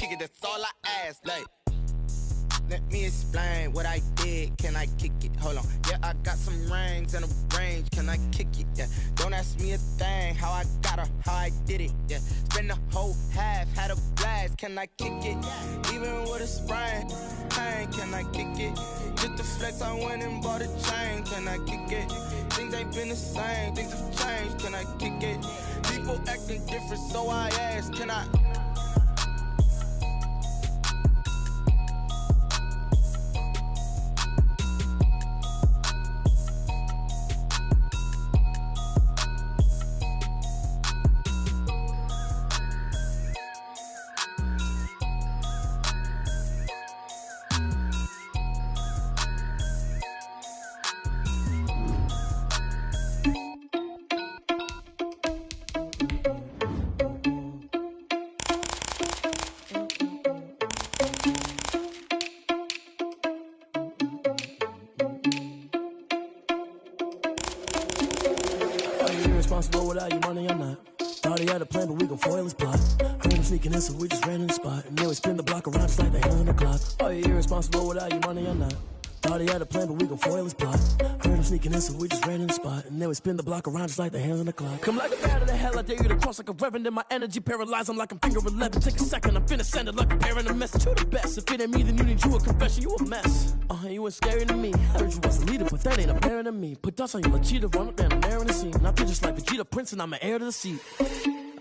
kick it, that's all I ask. Like, let me explain what I did. Can I kick it? Hold on. Yeah, I got some rings and a range. Can I kick it? Yeah. Don't ask me a thing. How I got her, how I did it. Yeah. Spend the whole half, had a blast. Can I kick it? Even with a sprain, pain. Can I kick it? Just to flex, I went and bought a chain. Can I kick it? Things ain't been the same. Things have changed. Can I kick it? People acting different, so I ask. Can I? Irresponsible without your money or not. Thought he had a plan, but we gon' foil his plot. Heard him sneaking in, so we just ran in the spot. And then we spin the block around just like the hands on the clock. Are you irresponsible without your money or not? Thought he had a plan, but we gon' foil his plot. Heard him sneaking in, so we just ran in the spot. And then we spin the block around just like the hands on the clock. Come like a bat of the hell, I dare you to cross like a reverend. And my energy paralyzed, I'm like I'm finger 11. Take a second, I'm finna send it like a parent a message. You the best, if it ain't me, then you need you a confession. You a mess, you ain't scary to me. Heard you was a leader, but that ain't apparent to me. Put dust on you like cheetah, run up and I'm there in the scene. And I feel just like Vegeta Prince and I'm an heir to the seat.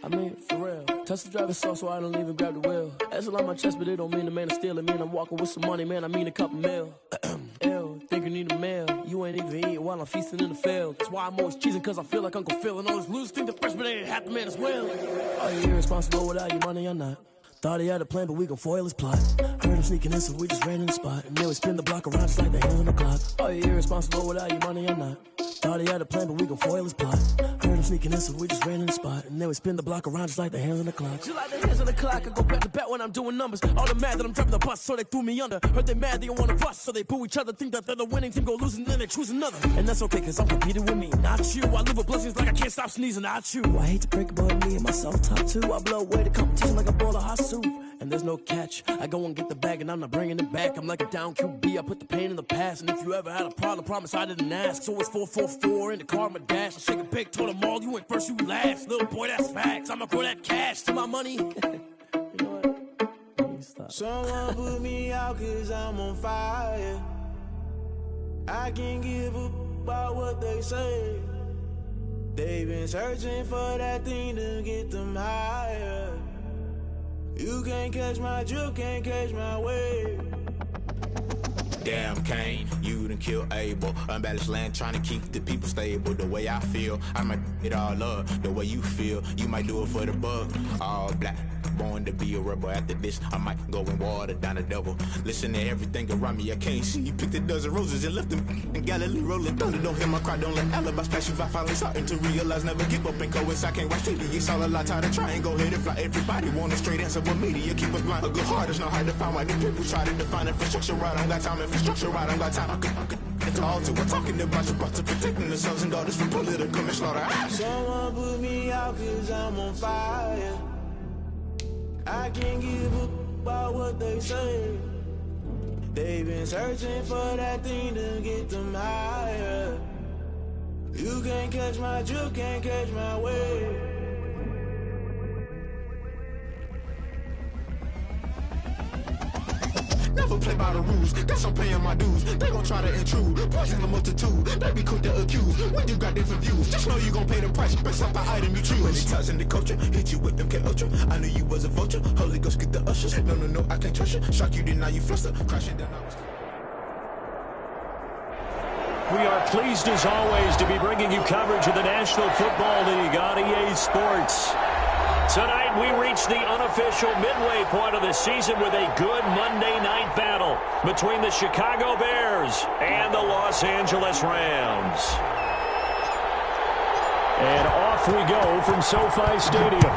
I mean, for real. Touch the driver's soft so I don't even grab the wheel. That's on my chest, but it don't mean the man is stealing. Mean I'm walking with some money, man, I mean a couple mil. Ew, think you need a meal. You ain't even eating while I'm feasting in the field. That's why I'm always cheesing, cause I feel like Uncle Phil. And all those losers think the freshman ain't half the man as well. Are you irresponsible without your money or not? Thought he had a plan, but we gon' foil his plot. Heard him sneaking in, so we just ran in the spot. And then we spin the block around just like the hands on the clock. Are you irresponsible without your money or not? Thought he had a plan, but we gon' foil his plot. Heard him sneaking in, so we just ran in the spot. And then we spin the block around just like the hands on the clock. Just like the hands on the clock, I go back to back when I'm doing numbers. All the mad that I'm driving the bus, so they threw me under. Heard they mad, they don't wanna bust, so they boo each other. Think that they're the winning team, go losing, then they choose another. And that's okay, cause I'm competing with me, not you. I live with blessings like I can't stop sneezing, not you. I hate to break it, but me and myself top two. I blow away the competition like a bowl of hot soup. And there's no catch. I go and get the bag and I'm not bringing it back. I'm like a down QB, I put the pain in the past. And if you ever had a problem, promise I didn't ask. So it's 444 in the car, my dash. I shake a big, told them all, you ain't first, you last. Little boy, that's facts. I'ma throw that cash to my money. You know what? Someone put me out cause I'm on fire. I can't give up about what they say. They've been searching for that thing to get them higher. You can't catch my drift, can't catch my wave. Damn Kane, you done killed Abel. Unbalanced land trying to keep the people stable. The way I feel, I might it all up. The way you feel, you might do it for the buck. All black, born to be a rebel. After this, I might go and water down the devil. Listen to everything around me, I can't see. You picked a dozen roses and left them in Galilee rolling thunder. Don't hear my cry, don't let alibis pass you. I finally starting to realize, never give up and coincide. I can't watch TV, it's all a lot. Tired of trying, go ahead and fly. Everybody want a straight answer, but media keep us blind. A good heart is not hard to find. Why do people try to define infrastructure right? I don't got time, infrastructure right, I don't got time. I could it's all to we're talking about your brother protecting the sons and daughters from political manslaughter. Someone put me out cause I'm on fire. I can't give up about what they say. They've been searching for that thing to get them higher. You can't catch my drift, can't catch my wave. Never play by the rules, guess I'm paying my dues. They gon' try to intrude, poison the multitude. They be quick to accuse, when you got different views. Just know you gon' pay the price, based off the item you choose. When they tossing the culture, hit you with them K-Ultra. I knew you was a vulture, Holy Ghost get the ushers. No, I can't trust you. Shock you, then now you fluster. Crashing down, I was... We are pleased as always to be bringing you coverage of the National Football League on EA Sports. Tonight we reach the unofficial midway point of the season with a good Monday night battle between the Chicago Bears and the Los Angeles Rams. And off we go from SoFi Stadium.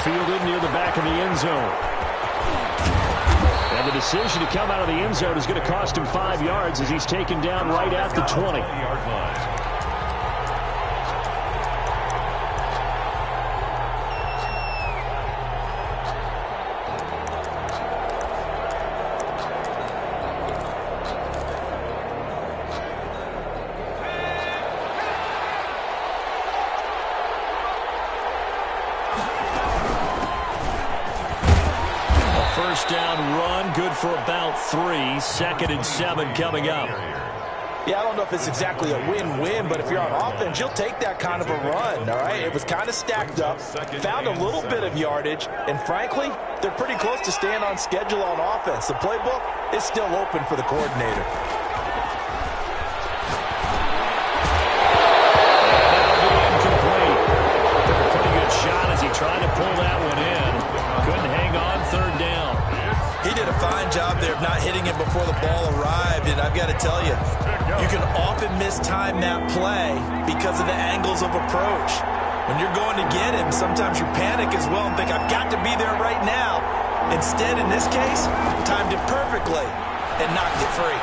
Fielded near the back of the end zone. And the decision to come out of the end zone is going to cost him 5 yards as he's taken down right at the 20. first down run, good for about 3. 2nd and 7 coming up. Yeah, I don't know if it's exactly a win-win, but if you're on offense, you'll take that kind of a run, all right? It was kind of stacked up, found a little bit of yardage, and frankly, they're pretty close to staying on schedule on offense. The playbook is still open for the coordinator. Shot as he tried to pull that one in. Couldn't hang on, 3rd down. He did a fine job there of not hitting it before the ball arrived, and I've got to tell you, you can often mistime that play because of the angles of approach. When you're going to get him, sometimes you panic as well and think, I've got to be there right now. Instead, in this case, timed it perfectly and knocked it free.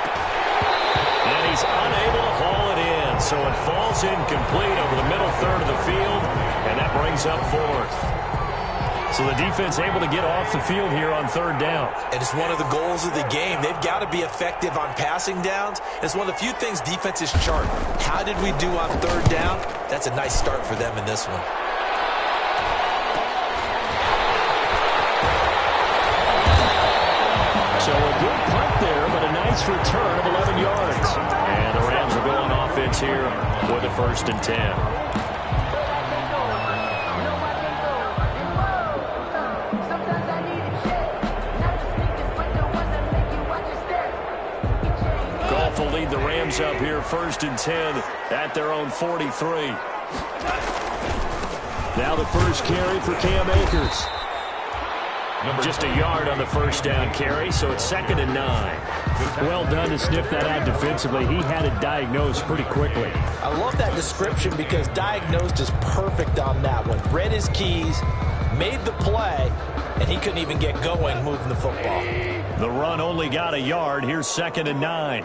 And he's unable to haul it in, so it falls incomplete over the middle third of the field, and that brings up 4th. So the defense able to get off the field here on 3rd down. And it's one of the goals of the game. They've got to be effective on passing downs. It's one of the few things defenses chart. How did we do on 3rd down? That's a nice start for them in this one. So a good punt there, but a nice return of 11 yards. And the Rams are going offense here with a 1st and 10. Goff will lead the Rams up here 1st and 10 at their own 43. Now the first carry for Cam Akers. Just a yard on the first down carry, so it's 2nd and 9. Well done to sniff that out defensively. He had it diagnosed pretty quickly. I love that description because diagnosed is perfect on that one. Read his keys, made the play, and he couldn't even get going moving the football. The run only got a yard. Here's 2nd and 9.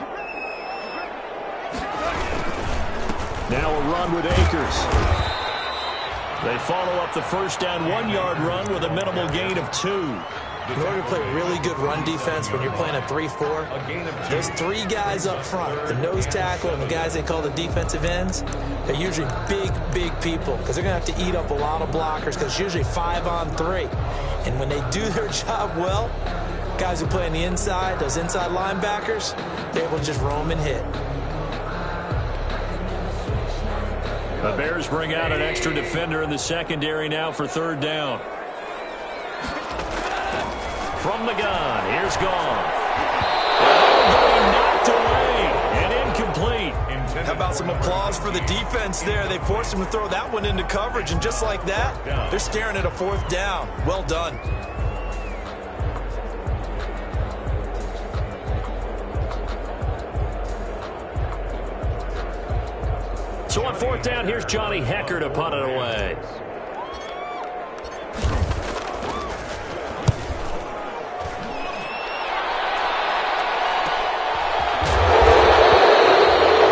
Now a run with Akers. They follow up the first down 1-yard run with a minimal gain of 2. In order to play really good run defense when you're playing a 3-4, those 3 guys up front, the nose tackle and the guys they call the defensive ends, they're usually big people because they're going to have to eat up a lot of blockers because it's usually 5-on-3. And when they do their job well, guys who play on the inside, those inside linebackers, they're able to just roam and hit. The Bears bring out an extra defender in the secondary now for 3rd down. From the gun, here's Goff. Knocked away and incomplete. How about some applause for the defense there? They forced him to throw that one into coverage, and just like that, they're staring at a 4th down. Well done. So on 4th down, here's Johnny Hecker to punt it away.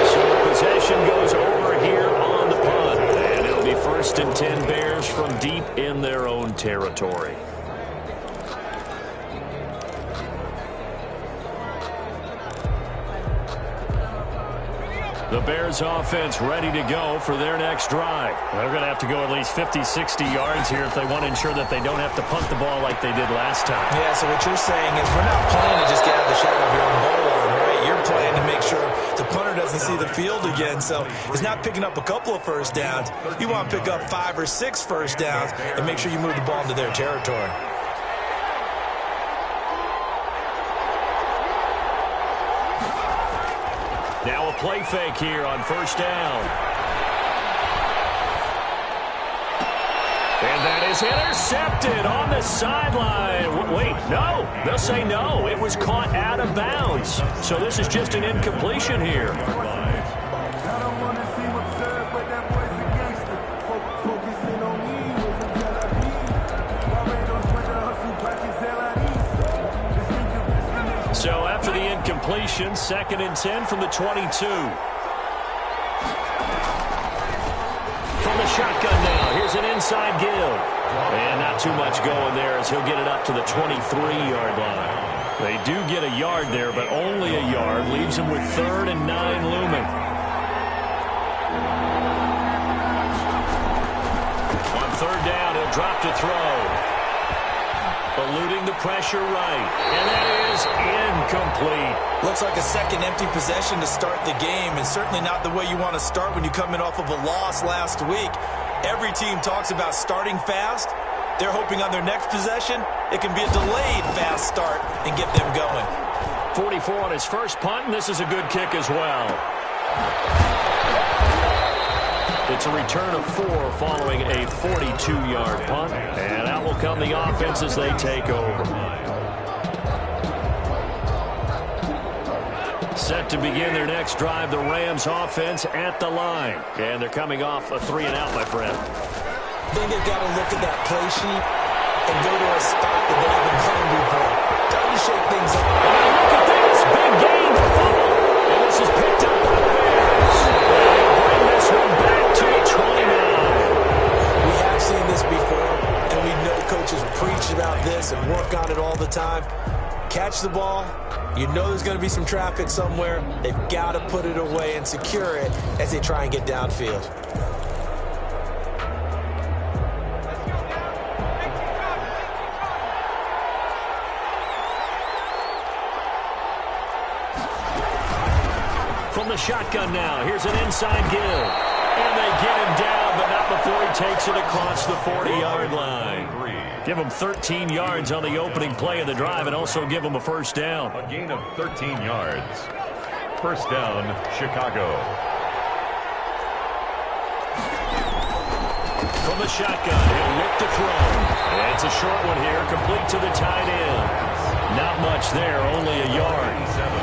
So possession goes over here on the punt. And it'll be 1st and 10 Bears from deep in their own territory. The Bears offense ready to go for their next drive. They're going to have to go at least 50, 60 yards here if they want to ensure that they don't have to punt the ball like they did last time. Yeah, so what you're saying is we're not playing to just get out of the shadow of your own goal line, right? You're playing to make sure the punter doesn't see the field again. So it's not picking up a couple of first downs. You want to pick up 5 or 6 first downs and make sure you move the ball into their territory. Now a play fake here on 1st down. And that is intercepted on the sideline. Wait, no. They'll say no. It was caught out of bounds. So this is just an incompletion here. So after the incompletion, 2nd and 10 from the 22. From the shotgun now, here's an inside give. And not too much going there as he'll get it up to the 23-yard line. They do get a yard there, but only a yard. Leaves him with 3rd and 9 looming. On 3rd down, he'll drop to throw. Eluding the pressure right. And that is incomplete. Looks like a second empty possession to start the game, and certainly not the way you want to start when you come in off of a loss last week. Every team talks about starting fast. They're hoping on their next possession, it can be a delayed fast start and get them going. 44 on his first punt, and this is a good kick as well. It's a return of 4 following a 42-yard punt, and out will come the offense as they take over. Set to begin their next drive, the Rams offense at the line. And they're coming off a 3-and-out, my friend. I think they've got to look at that play sheet and go to a spot that they haven't gone before. Time to shake things up. Look at this. Big gain. Fumble. And this is picked up by the Bears. They bring this one back to the 29. We have seen this before, and we know coaches preach about this and work on it all the time. Catch the ball. You know there's going to be some traffic somewhere. They've got to put it away and secure it as they try and get downfield. From the shotgun now, here's an inside give. And they get him down, but not before he takes it across the 40-yard line. Give him 13 yards on the opening play of the drive and also give him a first down. A gain of 13 yards. First down, Chicago. From the shotgun, he'll look to throw. And it's a short one here, complete to the tight end. Not much there, only a yard.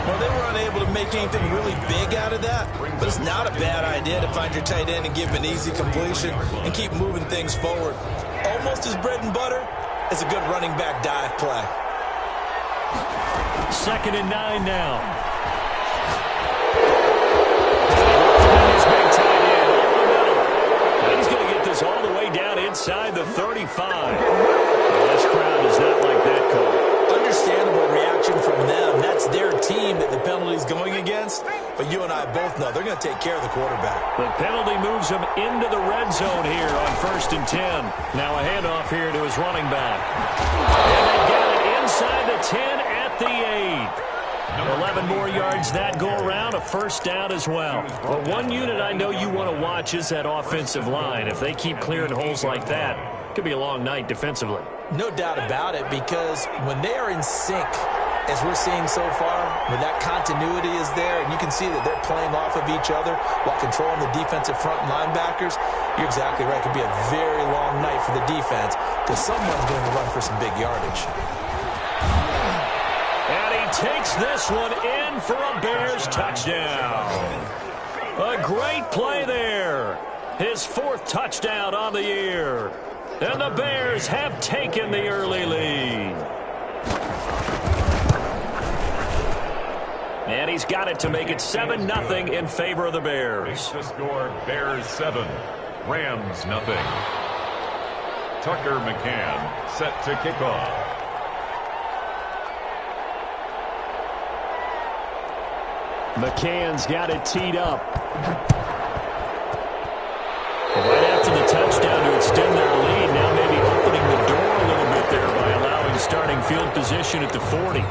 Well, they were unable to make anything really big out of that, but it's not a bad idea to find your tight end and give him an easy completion and keep moving things forward. Almost as bread and butter as a good running back dive play. 2nd and 9 now. He's going to get this all the way down inside the 35. This crowd does not like that call. Understandable reaction from them. That's their team that the penalty's going against. But you and I both know they're going to take care of the quarterback. The penalty moves him into the red zone here on 1st and 10. Now a handoff here to his running back. And they got it inside the 10 at the 8. 11 more yards that go around, a first down as well. But one unit I know you want to watch is that offensive line. If they keep clearing holes like that, it could be a long night defensively. No doubt about it, because when they are in sync, as we're seeing so far, when that continuity is there, and you can see that they're playing off of each other while controlling the defensive front linebackers, you're exactly right. It could be a very long night for the defense because someone's going to run for some big yardage. And he takes this one in for a Bears touchdown. A great play there. His 4th touchdown on the year. And the Bears have taken the early lead. And he's got it to make it 7-0 in favor of the Bears. The score, Bears 7, Rams nothing. Tucker McCann set to kick off. McCann's got it teed up. Right after the touchdown to extend their lead, now maybe opening the door a little bit there by allowing starting field position at the 40.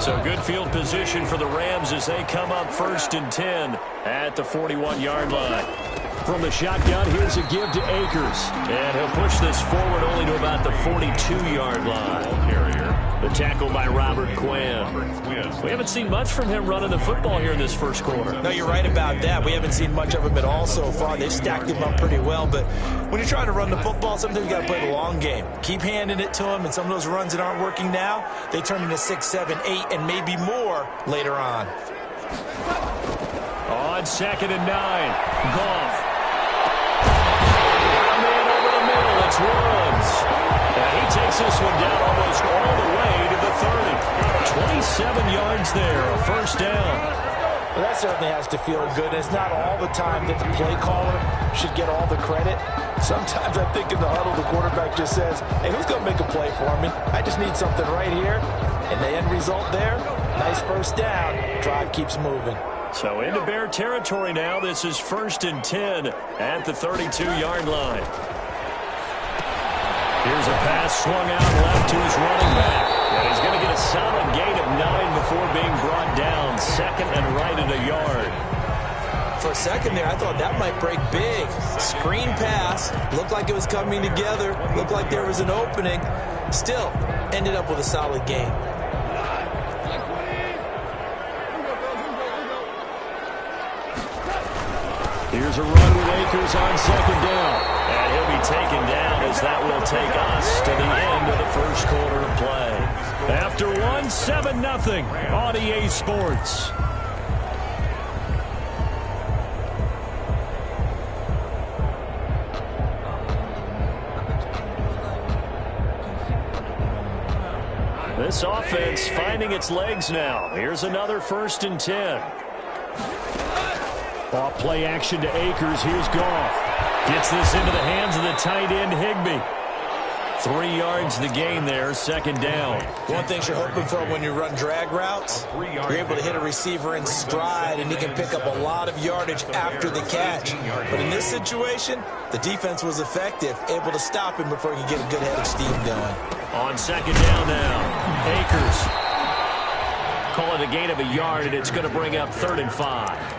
So good field position for the Rams as they come up 1st and 10 at the 41-yard line. From the shotgun, here's a give to Akers. And he'll push this forward only to about the 42-yard line. The tackle by Robert Quinn. We haven't seen much from him running the football here in this first quarter. No, you're right about that. We haven't seen much of him at all so far. They've stacked him up pretty well. But when you're trying to run the football, sometimes you got to play the long game. Keep handing it to him, and some of those runs that aren't working now, they turn into 6, 7, 8, and maybe more later on. On 2nd and 9, Goff. Man over the middle, it's Woods. And he takes this one down almost all the way to the 30. 27 yards there, a first down. Well, that certainly has to feel good. It's not all the time that the play caller should get all the credit. Sometimes I think in the huddle, the quarterback just says, hey, who's going to make a play for me? I just need something right here. And the end result there, nice first down. Drive keeps moving. So into Bear territory now. This is 1st and 10 at the 32-yard line. Here's a pass swung out left to his running back. And he's going to get a solid gain of 9 before being brought down. 2nd and right at a yard. For a second there, I thought that might break big. Screen pass. Looked like it was coming together. Looked like there was an opening. Still, ended up with a solid gain. Here's a run with Akers on 2nd down. And he'll be taken down as that will take us to the end of the first quarter of play. After 7-0 on EA Sports. This offense finding its legs now. Here's another 1st and 10. Off play action to Akers. Here's Goff. Gets this into the hands of the tight end, Higbee. 3 yards the gain there, 2nd down. One thing you're hoping for when you run drag routes, you're able to hit a receiver in stride, and he can pick up a lot of yardage after the catch. But in this situation, the defense was effective, able to stop him before he could get a good head of steam going. On 2nd down now, Akers. Call it a gain of a yard, and it's going to bring up 3rd and 5.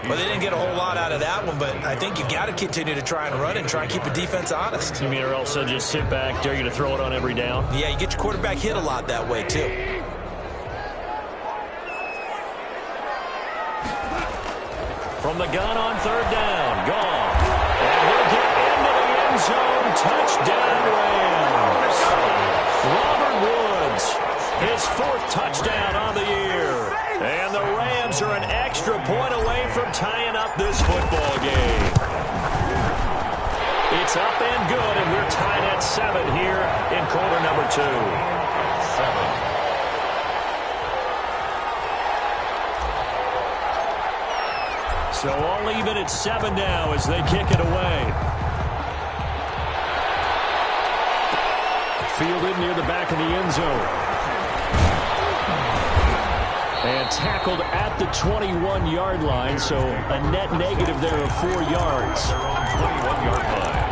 Well, they didn't get a whole lot out of that one, but I think you got to continue to try and run and try and keep the defense honest. You mean, or else they'll just sit back, dare you to throw it on every down? Yeah, you get your quarterback hit a lot that way, too. From the gun on 3rd down, Goff. And he'll get into the end zone. Touchdown, Rams. Robert Woods, his 4th touchdown on the year. And the Rams are an extra point away from tying up this football game. It's up and good, and we're tied at 7 here in quarter number 2. 7. So all even at 7 now as they kick it away. Fielded near the back of the end zone. And tackled at the 21-yard line, so a net negative there of 4 yards. They're on 21-yard line.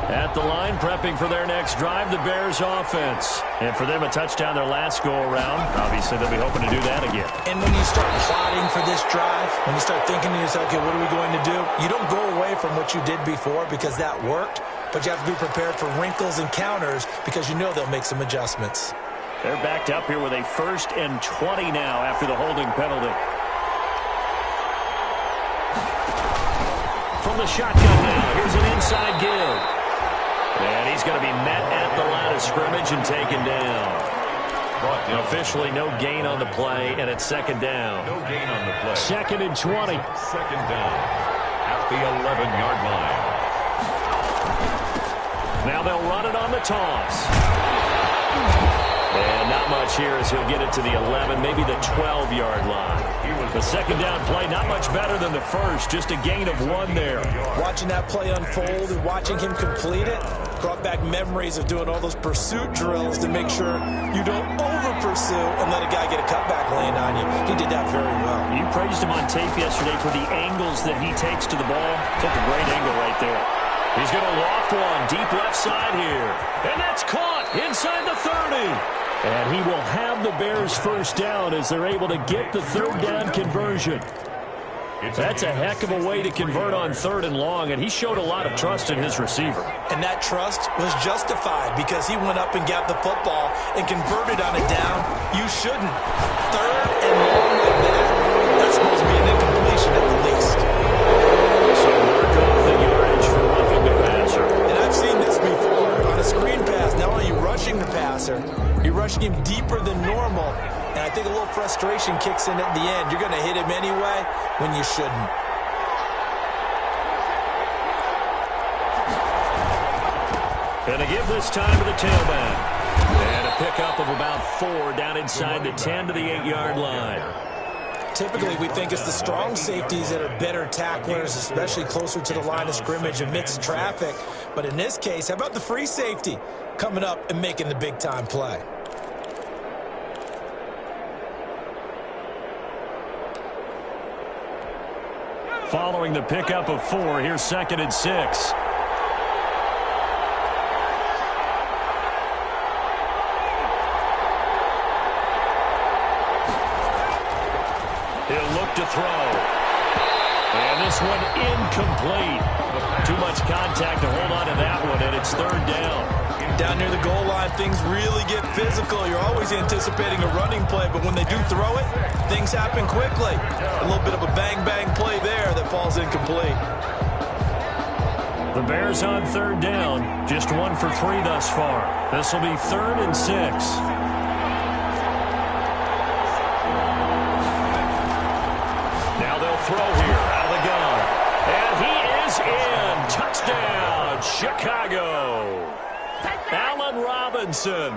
At the line, prepping for their next drive, the Bears offense. And for them, a touchdown their last go-around. Obviously, they'll be hoping to do that again. And when you start plotting for this drive, when you start thinking to yourself, okay, what are we going to do? You don't go away from what you did before because that worked. But you have to be prepared for wrinkles and counters because you know they'll make some adjustments. They're backed up here with a 1st and 20 now after the holding penalty. From the shotgun now, here's an inside give. And he's going to be met at the line of scrimmage and taken down. Officially no gain on the play, and it's 2nd down. No gain on the play. 2nd and 20. 2nd down at the 11-yard line. Now they'll run it on the toss. And not much here as he'll get it to the 11, maybe the 12-yard line. The 2nd down play, not much better than the first, just a gain of 1 there. Watching that play unfold and watching him complete it brought back memories of doing all those pursuit drills to make sure you don't over-pursue and let a guy get a cutback land on you. He did that very well. You praised him on tape yesterday for the angles that he takes to the ball. Took a great angle right there. He's going to loft one deep left side here. And that's caught inside the 30. And he will have the Bears' first down as they're able to get the 3rd down conversion. That's a heck of a way to convert on 3rd and long, and he showed a lot of trust in his receiver. And that trust was justified because he went up and got the football and converted on a down. You shouldn't. 3rd and long like that, that's supposed to be an incompletion at the least. So work off the yardage for roughing the passer. And I've seen this before. On a screen pass, not only are you rushing the passer, you're rushing him deeper than normal. And I think a little frustration kicks in at the end. You're going to hit him anyway when you shouldn't. And to give this time to the tailback. And a pickup of about 4 down inside the 10 to the 8-yard line. Typically, we think it's the strong safeties that are better tacklers, especially closer to the line of scrimmage amidst traffic. But in this case, how about the free safety coming up and making the big-time play? Following the pickup of 4, here's 2nd and 6. He'll look to throw. And this one incomplete. Too much contact to hold on to that one, and it's 3rd down. Down near the goal line, things really get physical. You're always anticipating a running play, but when they do throw it, things happen quickly. A little bit of a bang-bang play there that falls incomplete. The Bears on 3rd down, just 1 for 3 thus far. This will be 3rd and 6. Now they'll throw here out of the gun. And he is in. Touchdown, Chicago. Allen Robinson,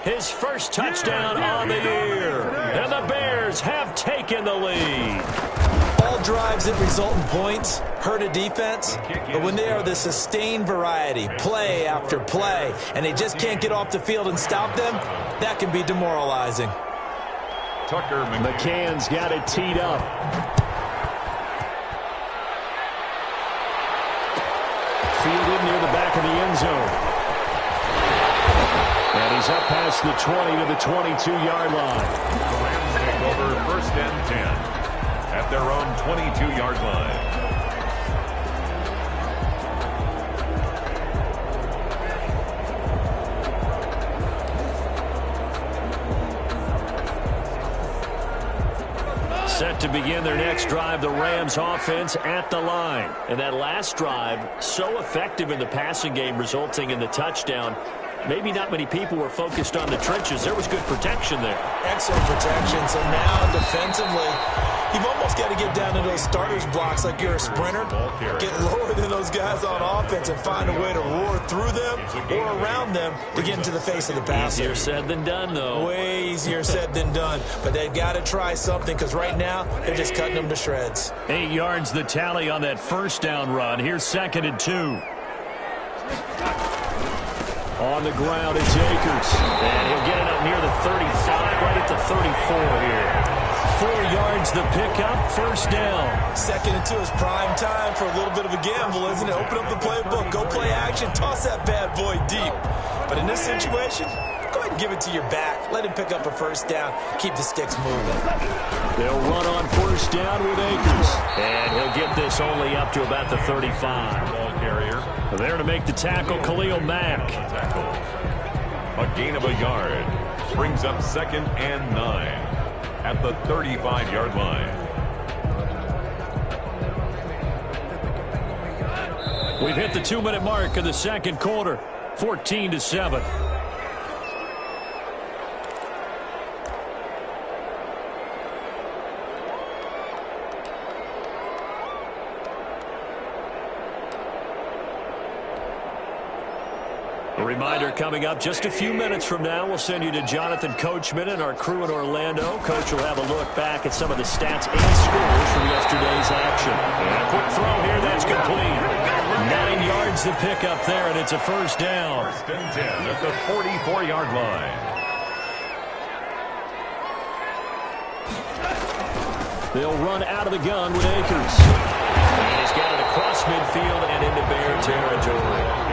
his first touchdown on the year. And the Bears have taken the lead. All drives that result in points hurt a defense, but when they are the sustained variety, play after play, and they just can't get off the field and stop them, that can be demoralizing. Tucker McCann's got it teed up. Fielded near the back of the end zone. And he's up past the 20 to the 22-yard line. The Rams take over 1st and 10 at their own 22-yard line. Set to begin their next drive, the Rams offense at the line. And that last drive, so effective in the passing game, resulting in the touchdown. Maybe not many people were focused on the trenches. There was good protection there. Excellent protection. So now defensively, you've almost got to get down to those starters blocks like you're a sprinter. Get lower than those guys on offense and find a way to roar through them or around them to get into the face of the passer. Easier said than done, though. Way easier said than done. But they've got to try something because right now they're just cutting them to shreds. 8 yards the tally on that 1st down run. Here's 2nd and 2. On the ground, it's Akers. And he'll get it up near the 35, right at the 34 here. 4 yards the pickup, 1st down. 2nd and 2 is prime time for a little bit of a gamble, isn't it? Open up the playbook, go play action, toss that bad boy deep. But in this situation, go ahead and give it to your back. Let him pick up a 1st down, keep the sticks moving. They'll run on 1st down with Akers. And he'll get this only up to about the 35. Ball carrier. There to make the tackle, Khalil Mack. A gain of a yard. Brings up 2nd and 9 at the 35-yard line. We've hit the 2-minute mark of the 2nd quarter. 14-7. A reminder coming up just a few minutes from now, we'll send you to Jonathan Coachman and our crew in Orlando. Coach will have a look back at some of the stats and scores from yesterday's action. And a quick throw here, that's complete. 9 yards to pick up there, and it's a 1st down. 1st and 10 at the 44-yard line. They'll run out of the gun with Akers. And he's got it across midfield and into Bear territory.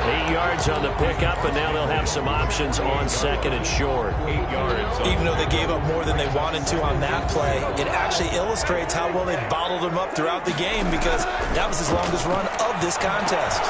8 yards on the pickup, and now they'll have some options on 2nd and short. 8 yards. Even though they gave up more than they wanted to on that play, it actually illustrates how well they bottled them up throughout the game because that was his longest run of this contest.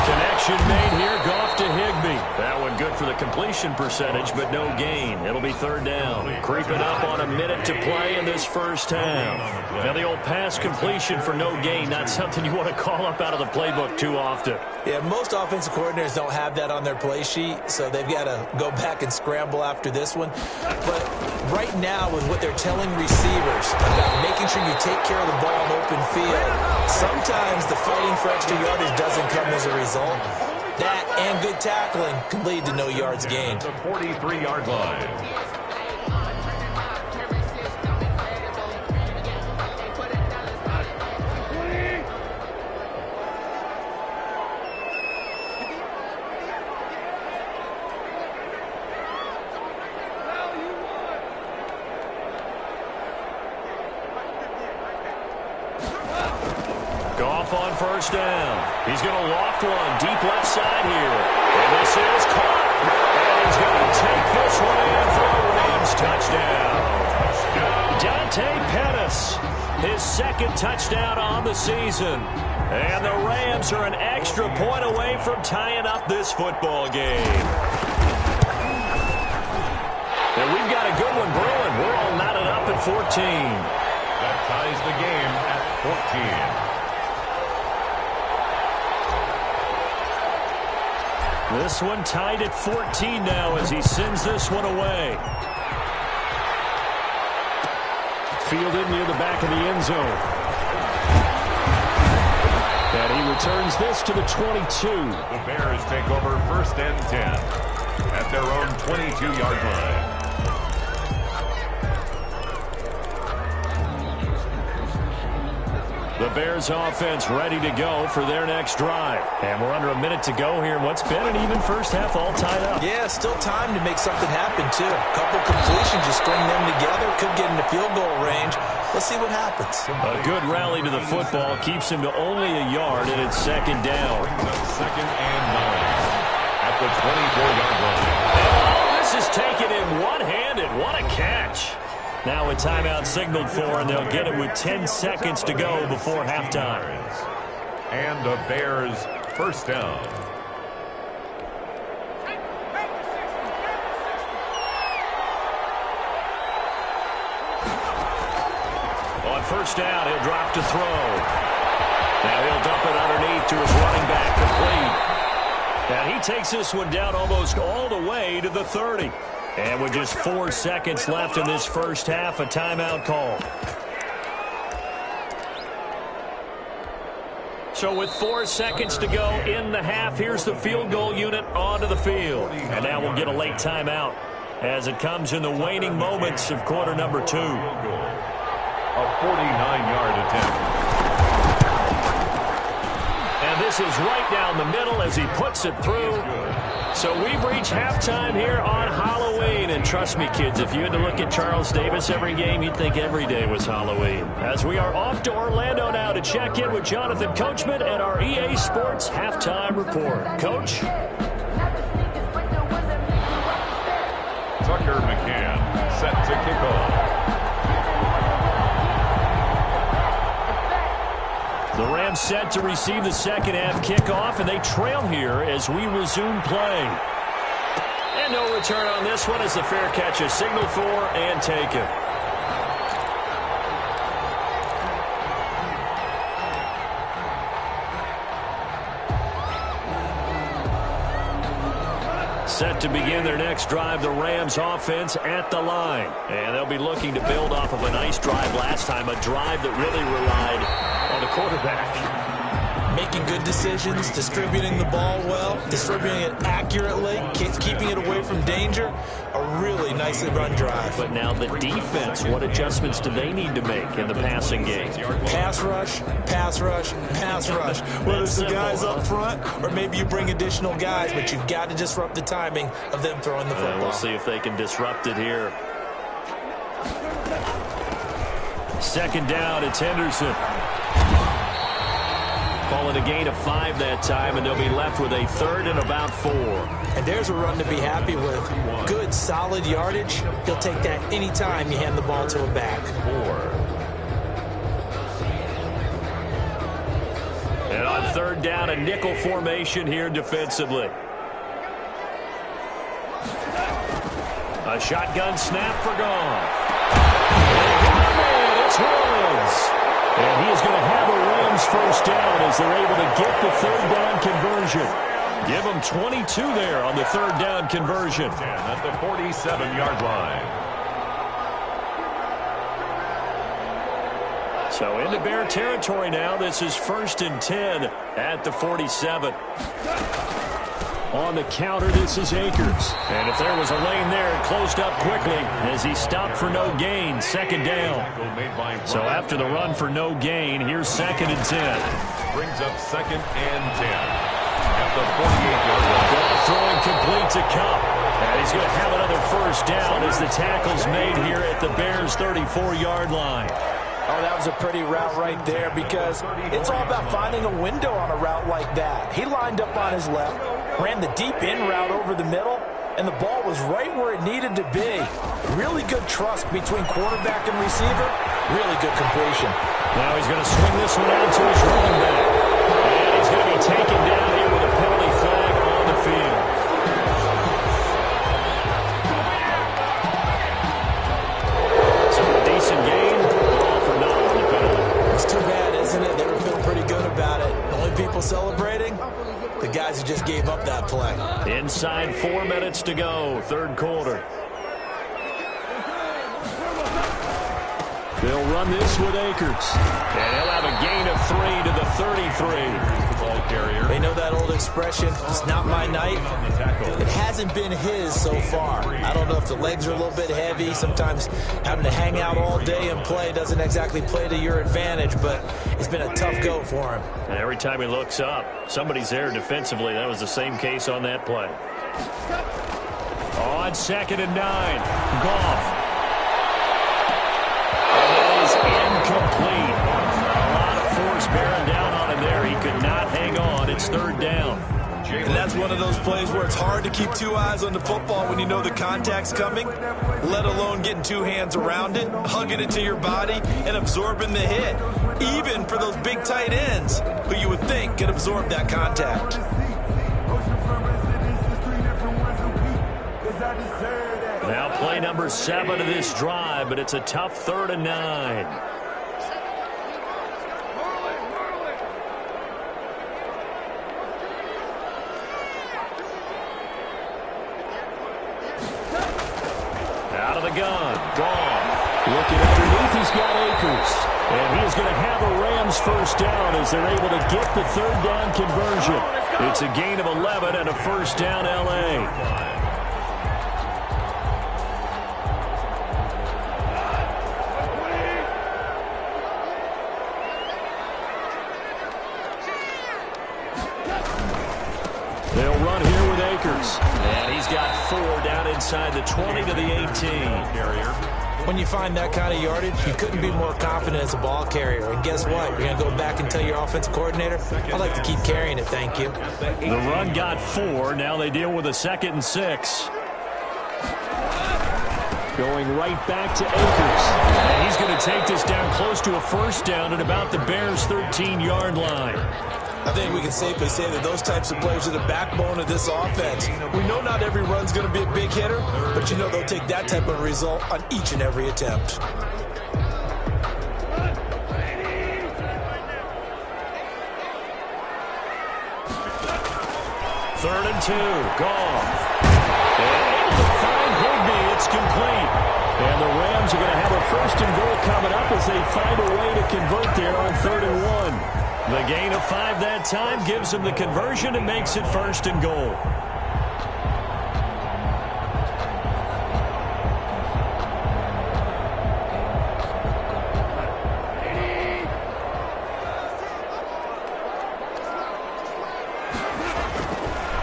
Connection made here, Goff to Higbee. That one good for the completion percentage, but no gain. It'll be 3rd down. Creeping up on a minute to play in this 1st half. Now the old pass completion for no gain, not something you want to call up out of the playbook too often. Yeah, most offensive coordinators don't have that on their play sheet, so they've got to go back and scramble after this one. But right now, with what they're telling receivers about making sure you take care of the ball in open field, sometimes the fighting for extra yardage doesn't come as a result. That and good tackling can lead to no yards gained. The 43-yard line. Goff on first down. He's going to loft one deep left side here. And this is caught. And he's going to take this one in for a Rams touchdown. Dante Pettis, his second touchdown on the season. And the Rams are an extra point away from tying up this football game. And we've got a good one brewing. We're all knotted up at 14. That ties the game at 14. This one tied at 14 now as he sends this one away. Fielded near the back of the end zone. And he returns this to the 22. The Bears take over first and 10 at their own 22-yard line. The Bears offense ready to go for their next drive. And we're under a minute to go here in what's been an even first half all tied up. Yeah, still time to make something happen, too. A couple completions, just string them together, could get into field goal range. Let's see what happens. A good rally to the football keeps him to only a yard, and it's second down. Second and 9 at the 24-yard line. Oh, this is taken in one-handed. What a catch. Now a timeout signaled for, and they'll get it with 10 seconds to go before halftime. And the Bears first down. On first down, he'll drop to throw. Now he'll dump it underneath to his running back, complete. And he takes this one down almost all the way to the 30. And with just 4 seconds left in this first half, a timeout call. So with 4 seconds to go in the half, here's the field goal unit onto the field. And now we'll get a late timeout as it comes in the waning moments of quarter number 2. A 49-yard attempt. And this is right down the middle as he puts it through. So we've reached halftime here on Halloween. And trust me, kids, if you had to look at Charles Davis every game, you'd think every day was Halloween. As we are off to Orlando now to check in with Jonathan Coachman and our EA Sports Halftime Report. Coach? Tucker McCann set to kick off. The Rams set to receive the second half kickoff, and they trail here as we resume play. And no return on this one as the fair catch is signaled for and taken. Set to begin their next drive, the Rams offense at the line. And they'll be looking to build off of a nice drive last time, a drive that really relied on the quarterback. Making good decisions, distributing the ball well, distributing it accurately, keeping it away from danger. A really nicely run drive. But now the defense, what adjustments do they need to make in the passing game? Pass rush, pass rush, pass rush. Whether it's the guys up front or maybe you bring additional guys, but you've got to disrupt the timing of them throwing the football. We'll see if they can disrupt it here. Second down, it's Henderson. Calling a gain of 5 that time, and they'll be left with a third and about 4. And there's a run to be happy with. Good, solid yardage. He'll take that any time you hand the ball to a back. 4. And on third down, a nickel formation here defensively. A shotgun snap for Goff. It's Williams. And he is going to have a Rams first down as they're able to get the third down conversion. Give them 22 there on the third down conversion. At the 47-yard line. So into Bear territory now. This is 1st and 10 at the 47. On the counter, this is Akers. And if there was a lane there, it closed up quickly as he stopped for no gain. Second down. So after the run for no gain, here's 2nd and 10. Brings up 2nd and 10. At the 48-yard line. Ball throwing complete to Cup. And he's going to have another first down as the tackle's made here at the Bears' 34-yard line. Oh, that was a pretty route right there because it's all about finding a window on a route like that. He lined up on his left, ran the deep in route over the middle, and the ball was right where it needed to be. Really good trust between quarterback and receiver. Really good completion. Now he's going to swing this one out to his running back. And he's going to be taken down here with a penalty flag on the field. So a decent game, but all for naught on the penalty. It's too bad, isn't it? They were feeling pretty good about it. The only people celebrating, the guys who just gave up that play. Inside 4 minutes to go, 3rd quarter. They'll run this with Akers. And he'll have a gain of 3 to the 33. Ball carrier. They know that old expression, it's not my night. It hasn't been his so far. I don't know if the legs are a little bit heavy. Sometimes having to hang out all day and play doesn't exactly play to your advantage, but it's been a tough go for him. And every time he looks up, somebody's there defensively. That was the same case on that play. On 2nd and 9, Goff. Incomplete. A lot of force bearing down on him there. He could not hang on. It's 3rd down. And that's one of those plays where it's hard to keep 2 eyes on the football when you know the contact's coming, let alone getting 2 hands around it, hugging it to your body, and absorbing the hit. Even for those big tight ends who you would think could absorb that contact. Now play number 7 of this drive, but it's a tough 3rd and 9. Out of the gun, Goff. Looking underneath, he's got Akers. And he is going to have a Rams first down as they're able to get the 3rd down conversion. It's a gain of 11 and a first down, L.A. They'll run here with Akers. And he's got 4 down inside the 20 to the 18. When you find that kind of yardage, you couldn't be more confident as a ball carrier. And guess what? You're going to go back and tell your offensive coordinator, I'd like to keep carrying it, thank you. The run got 4. Now they deal with a 2nd and 6. Going right back to Akers. And he's going to take this down close to a first down at about the Bears' 13-yard line. I think we can safely say that those types of players are the backbone of this offense. We know not every run's going to be a big hitter, but you know they'll take that type of result on each and every attempt. Third and 2, Goff. And able to find Higbee, it's complete. And the Rams are going to have a 1st and goal coming up as they find a way to convert there on 3rd and 1. The gain of 5 that time gives them the conversion and makes it 1st and goal.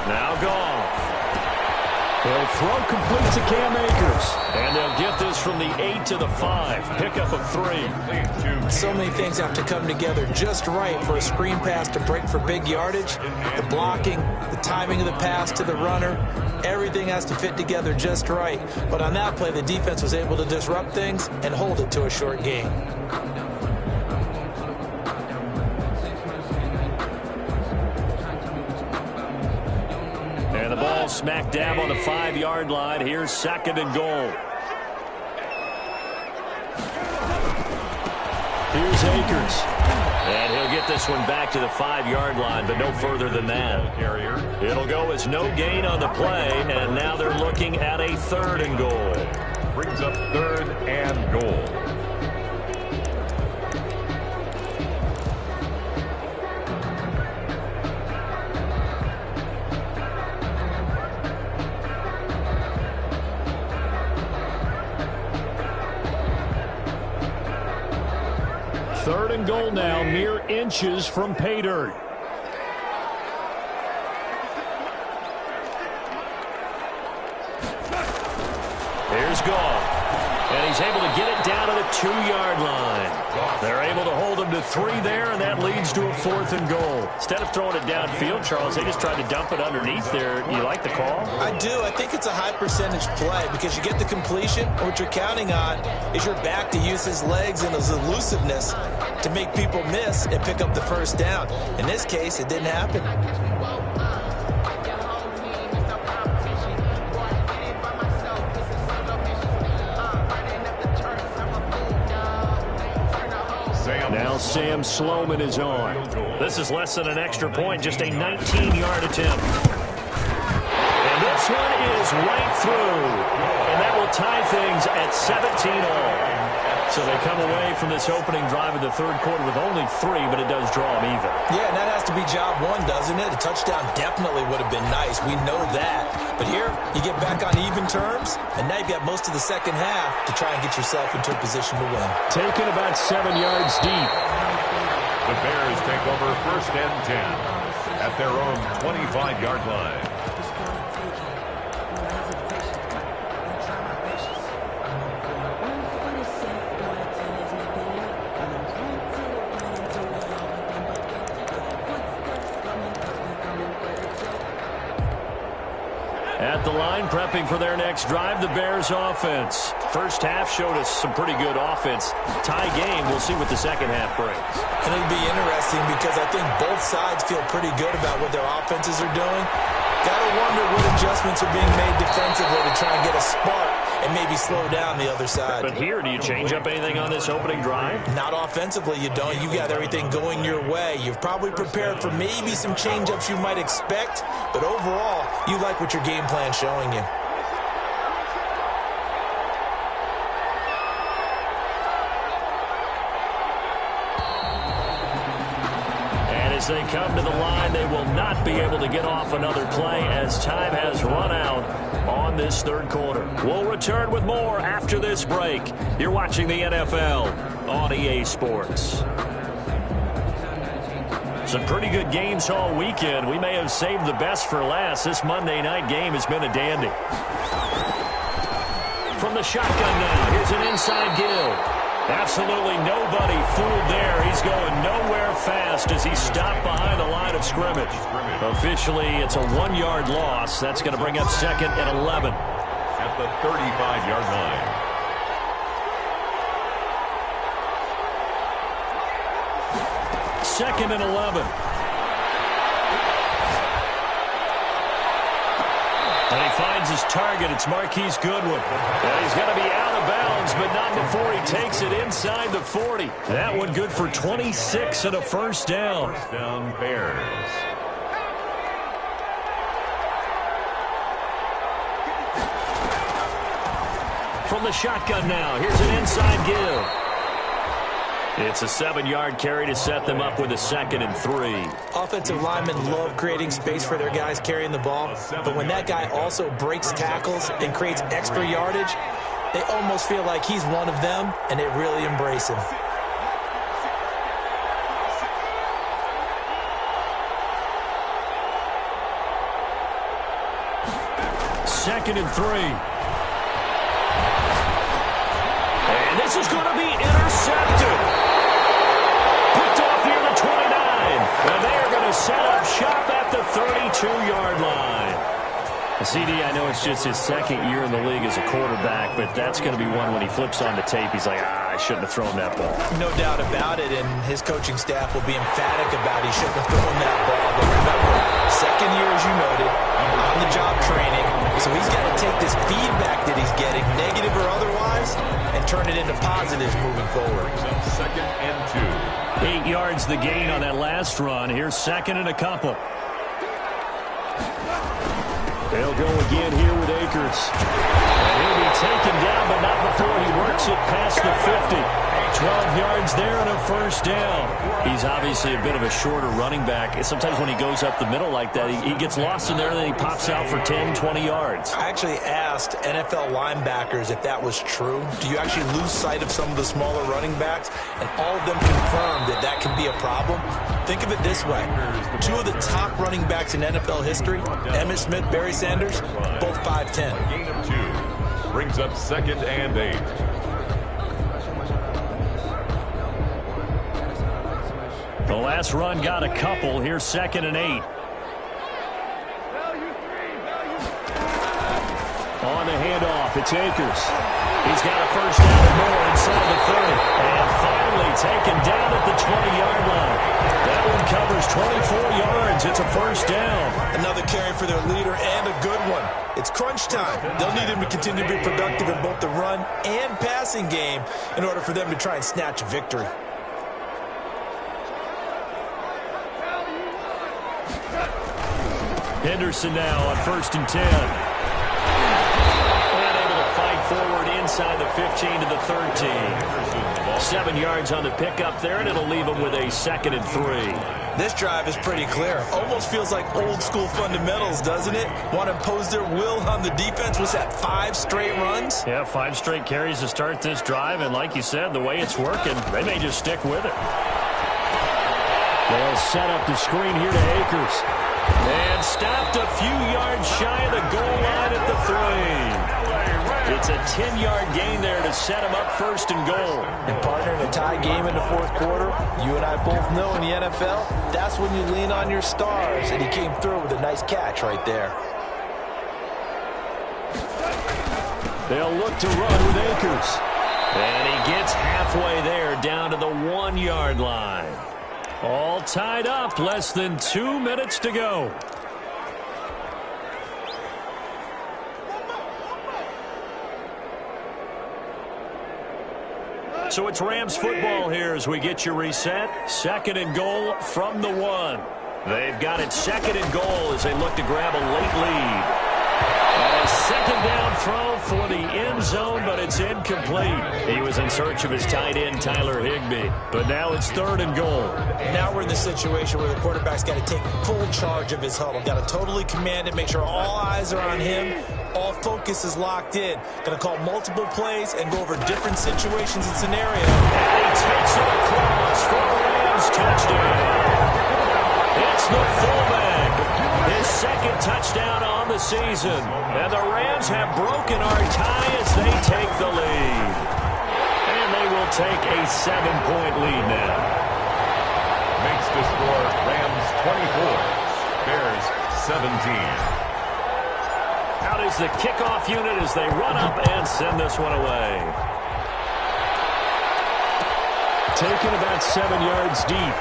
Now Goff. They'll throw complete to Cam Akers. And they'll get this from the 8 to the 5. Pickup of 3. So many things have to come together just right for a screen pass to break for big yardage. The blocking, the timing of the pass to the runner, everything has to fit together just right. But on that play, the defense was able to disrupt things and hold it to a short gain. And the ball smack dab on the 5-yard line. Here's 2nd and goal. Here's Akers. And he'll get this one back to the 5-yard line, but no further than that. It'll go as no gain on the play, and now they're looking at a 3rd and goal. Brings up 3rd and goal. 3rd and goal now, mere inches from pay dirt. Here's Goff. And he's able to get it down to the 2-yard line. They're able to hold him to 3 there, and that leads to a 4th and goal. Instead of throwing it downfield, Charles, they just tried to dump it underneath there. You like the call? I do. I think it's a high percentage play because you get the completion. What you're counting on is your back to use his legs and his elusiveness to make people miss and pick up the first down. In this case, it didn't happen. Now Sam Sloman is on. This is less than an extra point, just a 19-yard attempt. And this one is right through. And that will tie things at 17-all. So they come away from this opening drive in the 3rd quarter with only 3, but it does draw them even. Yeah, and that has to be job 1, doesn't it? A touchdown definitely would have been nice. We know that. But here, you get back on even terms, and now you've got most of the second half to try and get yourself into a position to win. Taken about 7 yards deep. The Bears take over 1st and 10 at their own 25-yard line. At the line, prepping for their next drive, the Bears offense. First half showed us some pretty good offense. Tie game, we'll see what the second half brings. And it'll be interesting because I think both sides feel pretty good about what their offenses are doing. Gotta wonder what adjustments are being made defensively to try and get a spark and maybe slow down the other side. But here, do you change up anything on this opening drive? Not offensively, you don't. You got everything going your way. You've probably prepared for maybe some change-ups you might expect, but overall, you like what your game plan's showing you. As they come to the line, they will not be able to get off another play as time has run out on this 3rd quarter. We'll return with more after this break. You're watching the NFL on EA Sports. Some pretty good games all weekend. We may have saved the best for last. This Monday night game has been a dandy. From the shotgun now, here's an inside give. Absolutely nobody fooled there. He's going nowhere fast as he stopped behind the line of scrimmage. Officially, it's a 1-yard loss. That's going to bring up 2nd and 11. At the 35-yard line. Second and 11. And he finds his target. It's Marquise Goodwin. And he's going to be out of bounds, but not before he takes it inside the 40. That one good for 26 and a first down. First down, Bears. From the shotgun now, here's an inside give. It's a 7-yard carry to set them up with a 2nd and 3. Offensive linemen love creating space for their guys carrying the ball, but when that guy also breaks tackles and creates extra yardage, they almost feel like he's one of them, and they really embrace him. Second and 3. And this is going to be intercepted. Picked off near the 29. And they are going to set up shop at the 32-yard line. CD, I know it's just his 2nd year in the league as a quarterback, but that's going to be one when he flips on the tape, he's like, I shouldn't have thrown that ball. No doubt about it, and his coaching staff will be emphatic about he shouldn't have thrown that ball. But remember, 2nd year, as you noted, on-the-job training, so he's got to take this feedback that he's getting, negative or otherwise, and turn it into positives moving forward. 2nd and 2. 8 yards the gain on that last run. Here's 2nd and a couple. They'll go again here with Akers. And He'll be taken down, but not before he works it past the 50. 12 yards there and a first down. He's obviously a bit of a shorter running back. Sometimes when he goes up the middle like that, he gets lost in there, and then he pops out for 10, 20 yards. I actually asked NFL linebackers if that was true. Do you actually lose sight of some of the smaller running backs? And all of them confirmed that that can be a problem. Think of it this way. Two of the top running backs in NFL history, Emmitt Smith, Barry Sanders, both 5'10". Gain of 2. Brings up 2nd and 8. The last run got a couple. Here's 2nd and 8. On the handoff, it's Akers. He's got a first down and more inside the 30. And finally taken down at the 20-yard line. That one covers 24 yards. It's a first down. Another carry for their leader and a good one. It's crunch time. They'll need him to continue to be productive in both the run and passing game in order for them to try and snatch a victory. Henderson now on 1st and 10. And able to fight forward inside the 15 to the 13. 7 yards on the pickup there, and it'll leave him with a 2nd and 3. This drive is pretty clear. Almost feels like old school fundamentals, doesn't it? Want to impose their will on the defense. Was that 5 straight runs? Yeah, 5 straight carries to start this drive, and like you said, the way it's working, they may just stick with it. They'll set up the screen here to Akers. And stopped a few yards shy of the goal line at the 3. It's a 10-yard gain there to set him up 1st and goal. And partner, in a tie game in the 4th quarter, you and I both know in the NFL, that's when you lean on your stars. And he came through with a nice catch right there. They'll look to run with Akers. And he gets halfway there down to the 1-yard line. All tied up, less than 2 minutes to go. So it's Rams football here as we get you reset. 2nd and goal from the 1. They've got it 2nd and goal as they look to grab a late lead. A 2nd down throw for the end zone, but it's incomplete. He was in search of his tight end, Tyler Higbee. But now it's 3rd and goal. Now we're in the situation where the quarterback's got to take full charge of his huddle. Got to totally command it, make sure all eyes are on him. All focus is locked in. Going to call multiple plays and go over different situations and scenarios. And he takes it across for a Rams touchdown. It's the fullback. His 2nd touchdown on the season. And the Rams have broken our tie as they take the lead. And they will take a 7-point lead now. Makes the score Rams 24, Bears 17. Out is the kickoff unit as they run up and send this one away. Taken about 7 yards deep.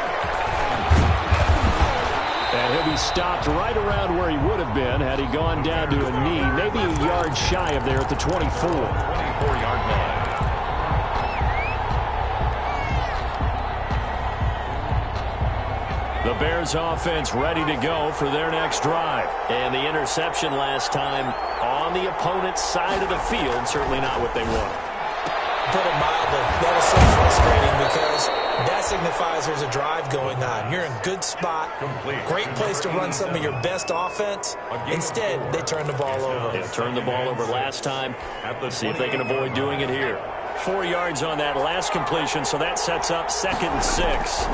And he'll be stopped right around where he would have been had he gone down to a knee, maybe a yard shy of there at the 24. 24-yard line. The Bears offense ready to go for their next drive. And the interception last time on the opponent's side of the field, certainly not what they want. Put it mildly, that is so frustrating because that signifies there's a drive going on. You're in a good spot, great place to run some of your best offense. Instead, they turn the ball over. They turned the ball over last time. Let's see if they can avoid doing it here. 4 yards on that last completion, so that sets up 2nd and 6.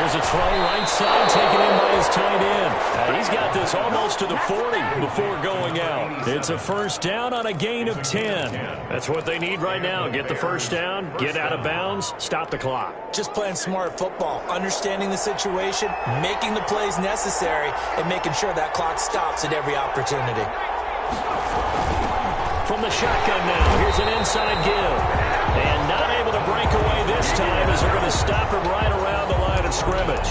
Here's a throw right side taken in by his tight end. He's got this almost to the 40 before going out. It's a first down on a gain of 10. That's what they need right now. Get the first down, get out of bounds, stop the clock. Just playing smart football, understanding the situation, making the plays necessary, and making sure that clock stops at every opportunity. From the shotgun now, here's an inside give. And not able to break away this time as they're going to stop him right around the line of scrimmage.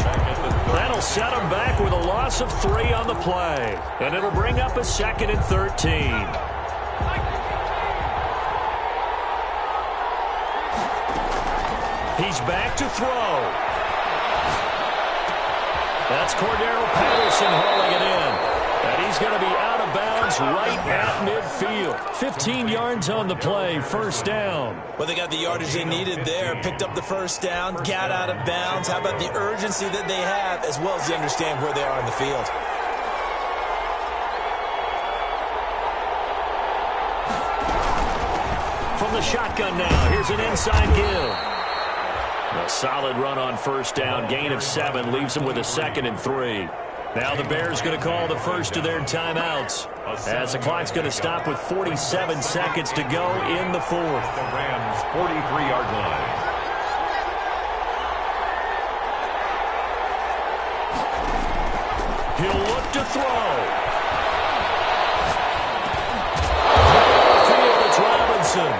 That'll set him back with a loss of 3 on the play. And it'll bring up a 2nd and 13. He's back to throw. That's Cordero Patterson hauling it in. And he's going to be out of bounds right at midfield. 15 yards on the play, first down. Well, they got the yardage they needed there, picked up the first down, got out of bounds. How about the urgency that they have, as well as they understand where they are on the field? From the shotgun now, here's an inside give. A solid run on first down, gain of 7, leaves them with a 2nd and 3. Now the Bears going to call the first of their timeouts, as the clock's going to stop with 47 seconds to go in the 4th. The Rams' 43-yard line. He'll look to throw. It's Robinson.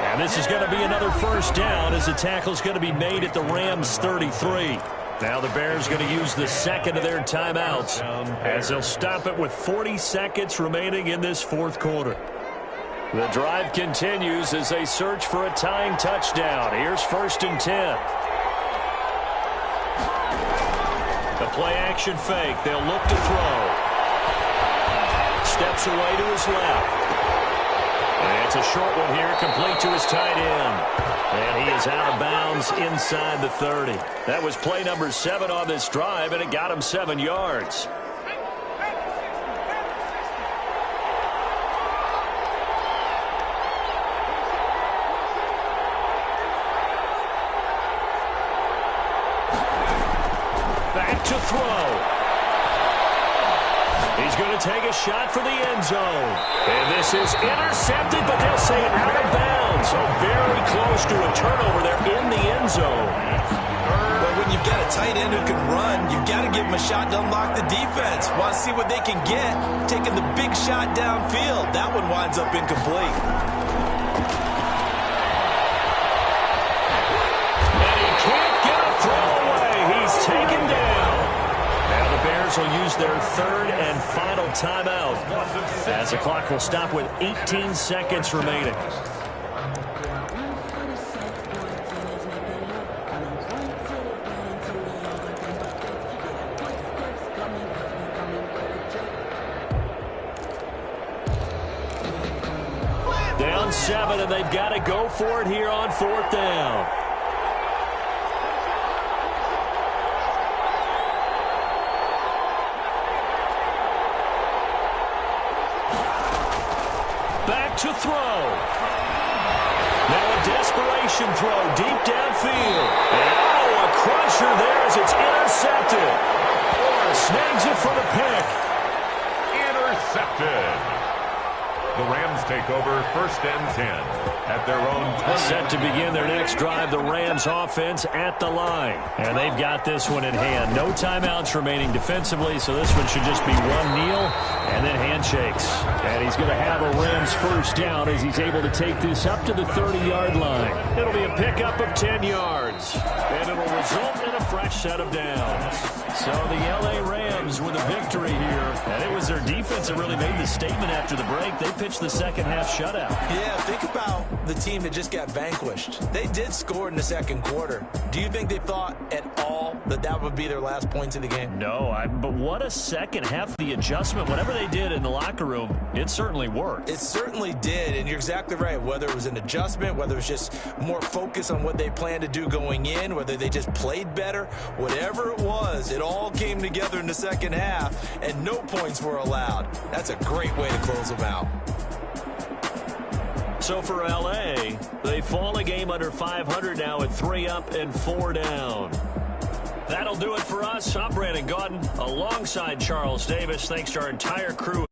And this is going to be another first down, as the tackle's going to be made at the Rams' 33. Now the Bears going to use the 2nd of their timeouts, as they'll stop it with 40 seconds remaining in this 4th quarter. The drive continues as they search for a tying touchdown. Here's 1st and 10. The play-action fake. They'll look to throw. Steps away to his left. And it's a short one here, complete to his tight end. And he is out of bounds inside the 30. That was play number 7 on this drive, and it got him 7 yards. Back to throw. He's going to take a shot for the end zone. And this is intercepted, but they'll say out of bounds. So very close to a turnover there in the end zone. But when you've got a tight end who can run, you've got to give him a shot to unlock the defense. Want to see what they can get, taking the big shot downfield. That one winds up incomplete. And he can't get a throw away. He's taken down. Now the Bears will use their 3rd and final timeout, as the clock will stop with 18 seconds remaining. Down 7, and they've got to go for it here on 4th down. Back to throw. Now a desperation throw deep downfield. And a crusher there as it's intercepted. Or snags it for the pick. Intercepted. The Rams take over 1st and 10 at their own 20. Set to begin their next drive, the Rams offense at the line. And they've got this one in hand. No timeouts remaining defensively, so this one should just be one kneel and then handshakes. And he's going to have a Rams first down as he's able to take this up to the 30-yard line. It'll be a pickup of 10 yards. And it'll result in a fresh set of downs. So the L.A. Rams with a victory here. And it was their defense that really made the statement after the break. They pitched the second-half shutout. Yeah, think about the team that just got vanquished. They did score in the 2nd quarter. Do you think they thought at all that that would be their last points of the game? No, but what a second half. The adjustment, whatever they did in the locker room, it certainly worked. It certainly did, and you're exactly right. Whether it was an adjustment, whether it was just more focus on what they planned to do going in, whether they just played better, whatever it was, it all came together in the 2nd half, and no points were allowed. That's a great way to close them out. So for L.A., they fall a game under 500 now at 3 up and 4 down. That'll do it for us. I'm Brandon Gaudin alongside Charles Davis. Thanks to our entire crew.